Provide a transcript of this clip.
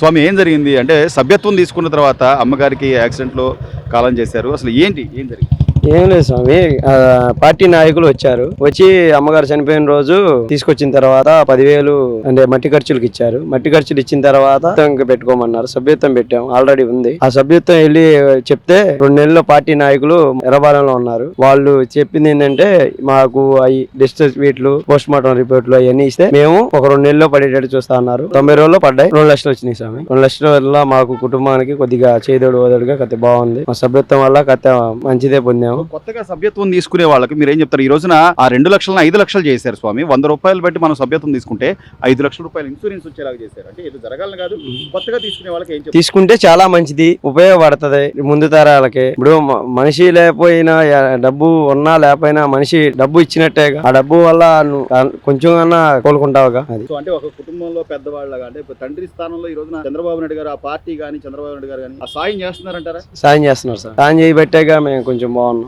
స్వామి ఏం జరిగింది అంటే సభ్యత్వం తీసుకున్న తర్వాత అమ్మగారికి యాక్సిడెంట్లో కాలం చేశారు. అసలు ఏం జరిగింది? ఏం లేదు స్వామి, పార్టీ నాయకులు వచ్చారు. వచ్చి అమ్మగారు చనిపోయిన రోజు తీసుకొచ్చిన తర్వాత 10,000 అంటే మట్టి ఖర్చులకు ఇచ్చారు. మట్టి ఖర్చులు ఇచ్చిన తర్వాత పెట్టుకోమన్నారు. సభ్యత్వం పెట్టాం, ఆల్రెడీ ఉంది. ఆ సభ్యత్వం వెళ్ళి చెప్తే 2 నెలల్లో పార్టీ నాయకులు ఎర్రబాలెంలో ఉన్నారు. వాళ్ళు చెప్పింది ఏంటంటే మాకు అవి డిస్టెన్స్ వీట్లు పోస్ట్ మార్టం రిపోర్ట్లు అవన్నీ ఇస్తే మేము ఒక 2 నెలల్లో పడేటట్టు చూస్తా అన్నారు. 90 రోజుల్లో పడ్డాయి. 2 లక్షలు వచ్చినాయి స్వామి. 2 లక్షల వల్ల మాకు కుటుంబానికి కొద్దిగా చేదోడు ఓదోడుగా కథ బాగుంది. మా సభ్యత్వం వల్ల కథ మంచిదే పొందాము. కొత్తగా సభ్యత్వం తీసుకునే వాళ్ళకి మీరు ఏం చెప్తారు? ఈ రోజున ఆ 2 లక్షలను 5 లక్షలు చేశారు స్వామి. 100 రూపాయలు బట్టి మనం సభ్యత్వం తీసుకుంటే 5 లక్షల రూపాయలు ఇన్సూరెన్స్ వచ్చేలాగా చేశారు. అంటే ఇది జరగాలని కాదు, కొత్తగా తీసుకునే వాళ్ళకి ఏం చెప్తారు? తీసుకుంటే చాలా మంచిది, ఉపయోగపడుతుంది ముందు తరాలకి. ఇప్పుడు మనిషి లేకపోయినా డబ్బు ఉన్నా లేకపోయినా మనిషి డబ్బు ఇచ్చినట్టేగా. ఆ డబ్బు వల్ల కొంచెం అన్నా కోలుకుంటావుగా. అది అంటే ఒక కుటుంబంలో పెద్దవాళ్ళగా అంటే తండ్రి స్థానంలో ఈ రోజున చంద్రబాబు నాయుడు గారు, ఆ పార్టీ కానీ చంద్రబాబు నాయుడు గారు కానీ ఆ సాయం చేస్తున్నారంటారా? సాయం చేస్తున్నారు సార్. సాయం చేయబట్టేగా మేము కొంచెం బాగున్నాం.